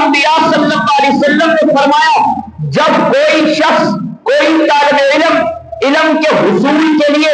انبیاء صلی اللہ علیہ وسلم نے فرمایا جب کوئی شخص کوئی طالب علم کے حصول کے لیے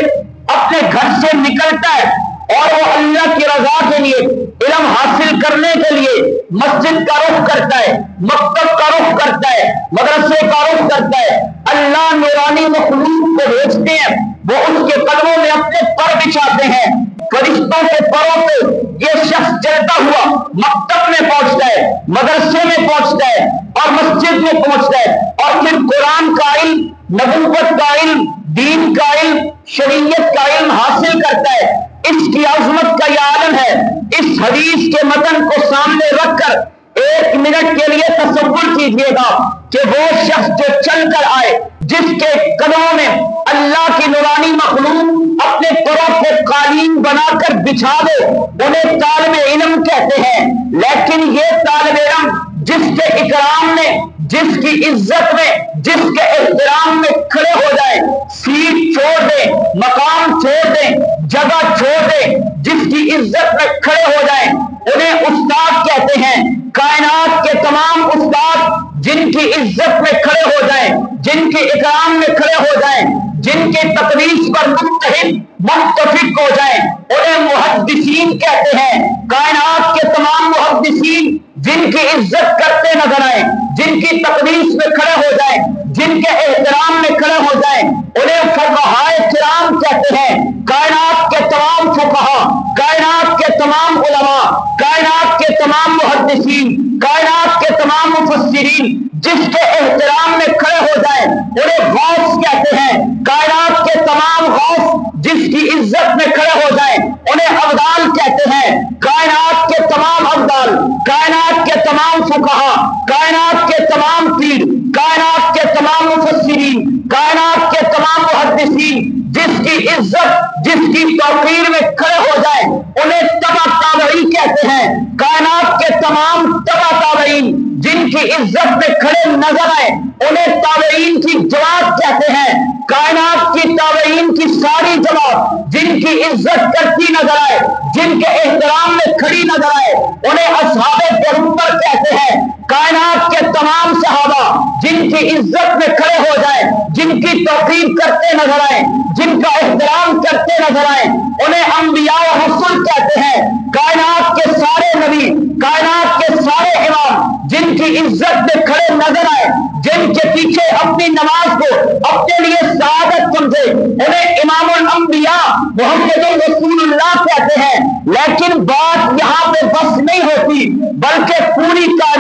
اپنے گھر سے نکلتا ہے اور وہ اللہ کی رضا کے لیے علم حاصل کرنے کے لیے مسجد کا رخ کرتا ہے، مکتب کا رخ کرتا ہے، مدرسے کا رخ کرتا ہے، اللہ نورانی مخلوق کو بھیجتے ہیں، وہ اس کے قدموں میں اپنے پر بچھاتے ہیں، فرشتوں کے پروں پہ یہ شخص چلتا ہوا مکتب میں پہنچتا ہے، مدرسے میں پہنچتا ہے اور مسجد میں پہنچتا ہے، اور پھر قرآن کا علم، نبوت کا علم، دین کا علم، شریعت کا علم حاصل کرتا ہے۔ اس کی عظمت کا یہ عالم ہے۔ اس حدیث کے متن کو سامنے رکھ کر ایک منٹ کے لیے تصور کیجئے گا کہ وہ شخص جو چل کر آئے، جس کے قدموں میں اللہ کی نورانی مخلوق اپنے پروں کو قالین بنا کر بچھا دے، انہیں طالب علم کہتے ہیں۔ لیکن یہ طالب علم جس کے اکرام میں، جس کی عزت میں، جس کے احترام میں کھڑے ہو جائیں، سیٹ چھوڑ دیں، مقام چھوڑ دیں، جگہ چھوڑ دیں، جس کی عزت میں کھڑے ہو جائیں، انہیں استاد کہتے ہیں۔ کائنات کے تمام استاد جن کی عزت میں کھڑے ہو جائیں، جن کے اکرام میں کھڑے ہو جائیں، جن کے تقدیس پر متفق ہو جائیں، انہیں محدثین کہتے ہیں۔ کائنات کے تمام محدثین جن کی عزت کرتے نظر آئیں، جن کی تقدیس میں کھڑے ہو جائیں، جن کے احترام میں کھڑے ہو جائیں، انہیں فقہائے کرام کہتے ہیں۔ کائنات کے تمام فقہا، کائنات کے تمام علماء، کائنات کے تمام محدثین، کائنات کے تمام مفسرین جس کے احترام میں کھڑے ہو جائیں، انہیں غوث کہتے ہیں۔ کائنات کے تمام غوث جس کی عزت میں کھڑے ہو جائیں، انہیں ابدال کہتے ہیں۔ کائنات کے تمام ابدال، کائنات کے تمام فقہا، کائنات کے تمام پیر، کائنات کے تمام مفسرین، کائنات کے تمام محدثین جس کی عزت، جس کی توقیر میں کھڑے ہو جائیں، انہیں تبع تابعین کہتے ہیں۔ کائنات کے تمام تبع تابعین جن کی عزت میں کھڑے نظر آئے، انہیں تابعین کی جماعت کہتے ہیں۔ کائنات کی تابعین کی ساری جماعت جن کی عزت کرتی نظر آئے، جن کے احترام میں کھڑی نظر آئے، انہیں اصحاب پیغمبر کہتے ہیں۔ کائنات کے تمام صحابہ جن کی عزت میں کھڑے ہو جائیں، جن کی توقیر کرتے نظر آئیں، جن کا احترام کرتے نظر آئیں، انہیں انبیاء و رسول کہتے ہیں۔ کائنات کے سارے نبی، کائنات کے سارے امام جن کی عزت میں کھڑے نظر آئے، جن کے پیچھے اپنی نماز کو اپنے لیے سعادت سمجھے، انہیں امام الانبیاء محمد رسول اللہ کہتے ہیں۔ لیکن بات یہاں پہ بس نہیں ہوتی، بلکہ پوری کائنات